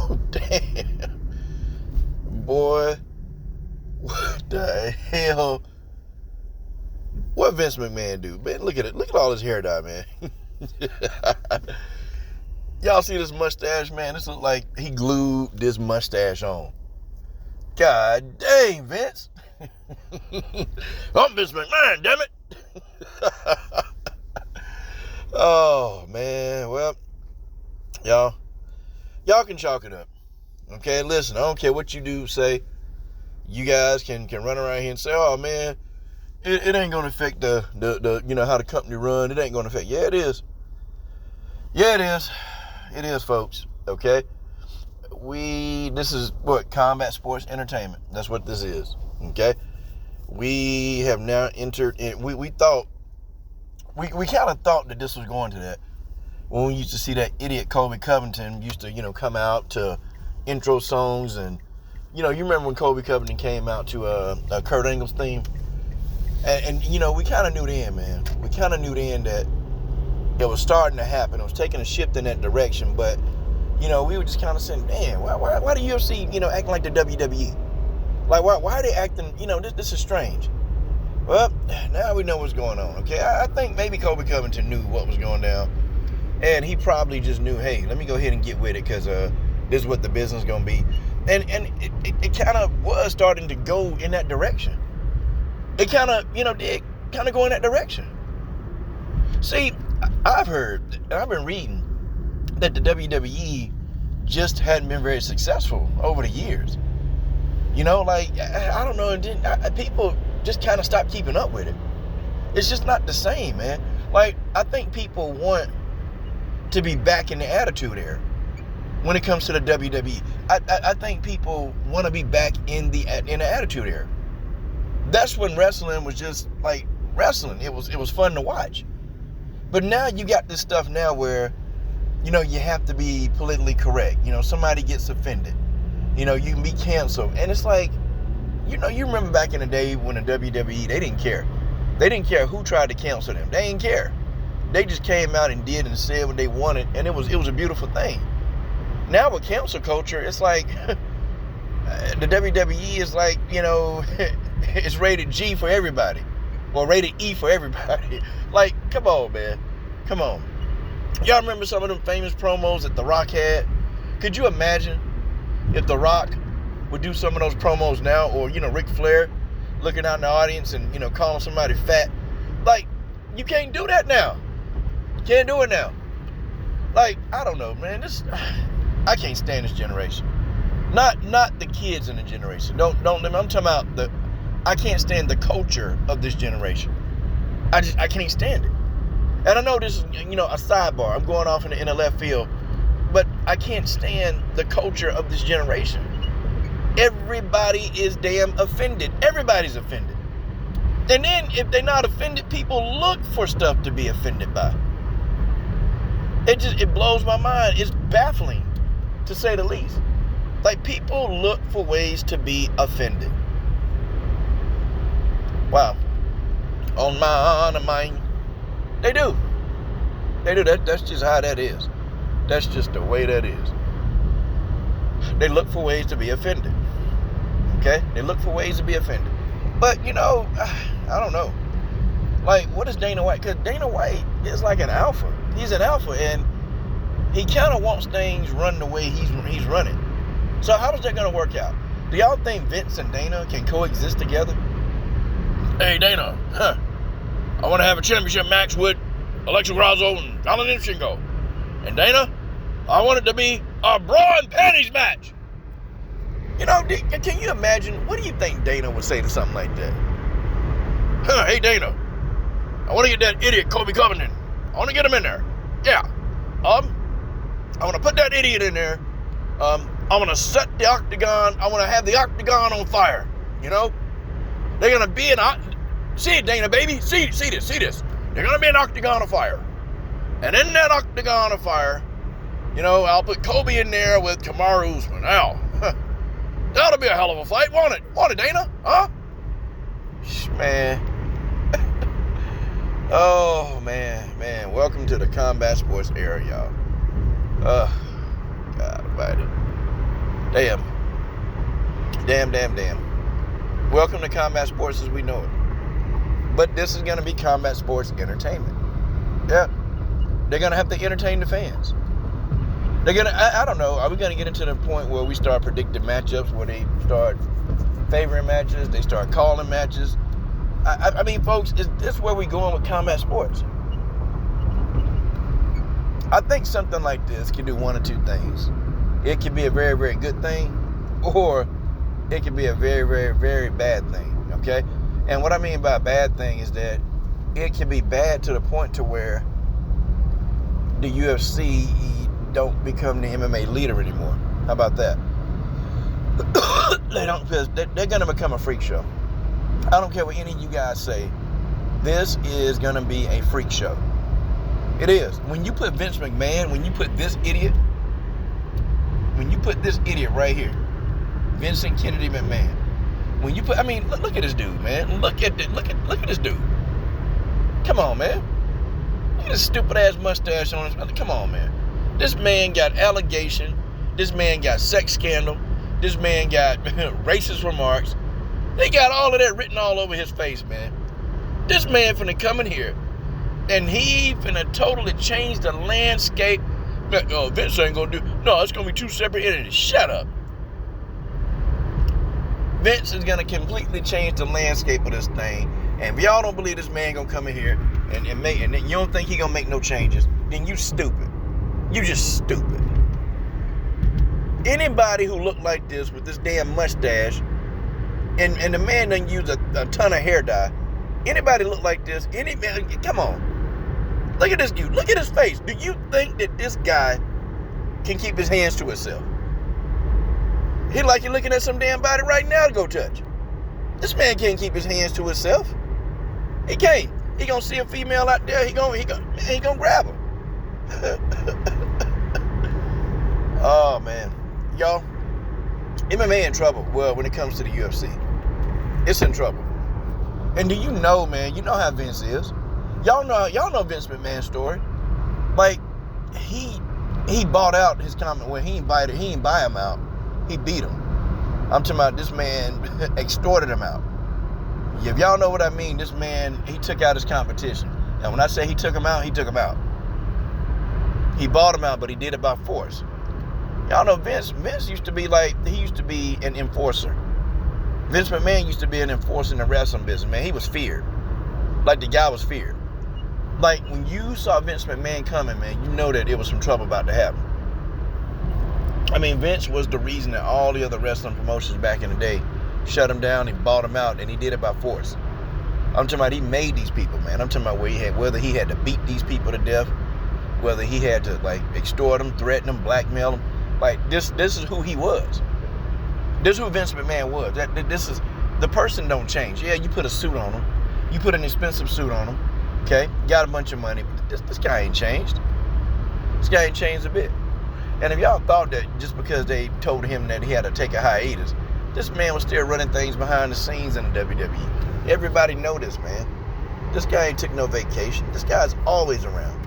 Oh, damn. Boy, what the hell? What Vince McMahon do? Man, look at it. Look at all his hair dye, man. Y'all see this mustache, man? This looks like he glued this mustache on. God dang, Vince. I'm Vince McMahon, damn it. Oh, man. Well, y'all can chalk it up. Okay, listen, I don't care what you do, say. You guys can run around here and say, oh, man, it ain't going to affect the how the company run. It ain't going to affect. Yeah, it is. Yeah, it is. It is, folks. Okay? This is what? Combat Sports Entertainment. That's what this is. Okay? We have now entered in. We thought, we kind of thought that this was going to that. When we used to see that idiot Colby Covington used to, come out to intro songs. And, you remember when Colby Covington came out to Kurt Angle's theme? And we kind of knew then, man. We kind of knew then that it was starting to happen. It was taking a shift in that direction. But, we were just kind of saying, man, why the UFC, acting like the WWE? Like, why are they acting, this is strange. Well, now we know what's going on, okay? I think maybe Colby Covington knew what was going down. And he probably just knew, hey, let me go ahead and get with it because this is what the business is going to be. And it kind of was starting to go in that direction. It kind of, did kind of go in that direction. See, I've heard, and I've been reading that the WWE just hadn't been very successful over the years. I don't know, people just kind of stopped keeping up with it. It's just not the same, man. Like, I think people want to be back in the Attitude Era when it comes to the WWE. I think people want to be back in the Attitude Era. That's when wrestling was just like wrestling. It was fun to watch. But now you got this stuff now where, you have to be politically correct. Somebody gets offended. You can be canceled. And it's like, you remember back in the day when the WWE, they didn't care. They didn't care who tried to cancel them. They didn't care. They just came out and did and said what they wanted, and it was a beautiful thing. Now with cancel culture, it's like the WWE is like, it's rated G for everybody, or rated E for everybody. Like, come on, man, come on. Y'all remember some of them famous promos that The Rock had? Could you imagine if The Rock would do some of those promos now, or Ric Flair looking out in the audience and calling somebody fat? Like, you can't do that now. Can't do it now. Like, I don't know, man. I can't stand this generation. Not the kids in the generation. Don't. I'm talking about I can't stand the culture of this generation. I can't stand it. And I know this is a sidebar. I'm going off in the left field, but I can't stand the culture of this generation. Everybody is damn offended. Everybody's offended. And then if they're not offended, people look for stuff to be offended by. It blows my mind. It's baffling, to say the least. Like, people look for ways to be offended. Wow. On my mind. They do. They do. That's just how that is. That's just the way that is. They look for ways to be offended. Okay? They look for ways to be offended. But, I don't know. Like, what is Dana White? Because Dana White is like an alpha. He's an alpha, and he kind of wants things run the way he's running. So how is that going to work out? Do y'all think Vince and Dana can coexist together? Hey, Dana, I want to have a championship match with Alexa Grasso and Valentina Shevchenko. And Dana, I want it to be a bra and panties match. Can you imagine? What do you think Dana would say to something like that? Hey, Dana, I want to get that idiot Colby Covington. I want to get him in there. Yeah. I want to put that idiot in there. I want to set the octagon. I want to have the octagon on fire. They're going to be in... See it, Dana, baby. See this. They're going to be an octagon of fire. And in that octagon of fire, I'll put Colby in there with Kamaru Usman. Now, that'll be a hell of a fight, won't it? Won't it, Dana? Huh? Man. Oh, man. Welcome to the Combat Sports Era, y'all. God almighty. Damn. Welcome to combat sports as we know it. But this is going to be combat sports entertainment. Yeah. They're going to have to entertain the fans. They're going to, I don't know, are we going to get into the point where we start predicting matchups, where they start favoring matches, they start calling matches? I mean, folks, is this where we're going with combat sports? I think something like this can do one or two things. It can be a very, very good thing, or it can be a very, very, very bad thing, okay? And what I mean by bad thing is that it can be bad to the point to where the UFC don't become the MMA leader anymore. How about that? They don't, because they're going to become a freak show. I don't care what any of you guys say. This is going to be a freak show. It is. When you put Vince McMahon, when you put this idiot right here, Vincent Kennedy McMahon, when you put, I mean, look at this dude, man. Look at this dude. Come on, man. Look at this stupid ass mustache on his. Come on, man. This man got allegation. This man got sex scandal. This man got racist remarks. They got all of that written all over his face, man. This man finna come in here, and he finna totally change the landscape. No, Vince ain't gonna do. No, it's gonna be two separate entities. Shut up. Vince is gonna completely change the landscape of this thing. And if y'all don't believe this man gonna come in here and you don't think he gonna make no changes, then you stupid. You just stupid. Anybody who look like this with this damn mustache, and the man done use a ton of hair dye. Anybody look like this? Come on. Look at this dude. Look at his face. Do you think that this guy can keep his hands to himself? He like you looking at some damn body right now to go touch. This man can't keep his hands to himself. He can't. He gonna see a female out there. He gonna grab her. Oh man, y'all. MMA in trouble. Well, when it comes to the UFC, it's in trouble. And do you know, man? You know how Vince is. Y'all know Vince McMahon's story. Like he bought out his comment when he didn't buy him out. He beat him. I'm talking about this man extorted him out. If y'all know what I mean, this man, he took out his competition. And when I say he took him out, he took him out. He bought him out, but he did it by force. Y'all know Vince used to be an enforcer. Vince McMahon used to be an enforcer in the wrestling business, man. He was feared. Like the guy was feared. Like when you saw Vince McMahon coming, man, you know that it was some trouble about to happen. I mean, Vince was the reason that all the other wrestling promotions back in the day shut him down. He bought him out, and he did it by force. I'm talking about he made these people, man. I'm talking about whether he had to beat these people to death, whether he had to like extort them, threaten them, blackmail them. Like this is who he was. This is who Vince McMahon was. This is the person don't change. Yeah, you put a suit on him, you put an expensive suit on him. Okay, got a bunch of money, but this guy ain't changed. This guy ain't changed a bit. And if y'all thought that just because they told him that he had to take a hiatus, this man was still running things behind the scenes in the WWE. Everybody know this, man. This guy ain't took no vacation. This guy's always around.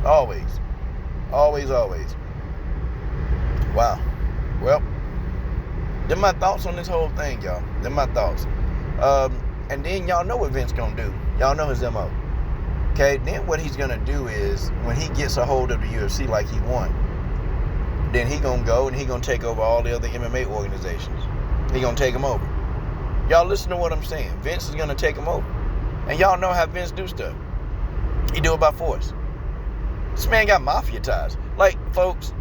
Always. Always. Wow. Well, them my thoughts on this whole thing, y'all. Them my thoughts. And then y'all know what Vince gonna do. Y'all know his MO. Okay, then what he's gonna do is when he gets a hold of the UFC like he won, then he gonna go and he gonna take over all the other MMA organizations. He gonna take them over. Y'all listen to what I'm saying. Vince is gonna take them over. And y'all know how Vince do stuff. He do it by force. This man got mafia ties. Like, folks,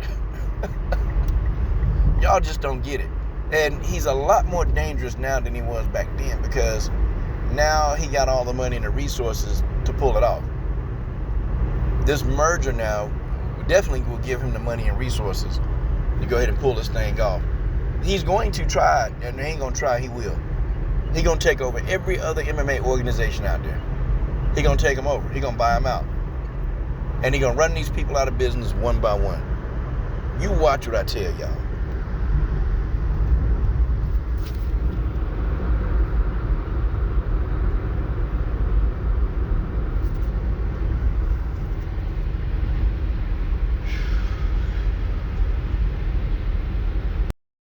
y'all just don't get it. And he's a lot more dangerous now than he was back then because now he got all the money and the resources to pull it off. This merger now definitely will give him the money and resources to go ahead and pull this thing off. He's going to try, and he ain't going to try, he will. He's going to take over every other MMA organization out there. He's going to take them over. He's going to buy them out. And he's going to run these people out of business one by one. You watch what I tell y'all.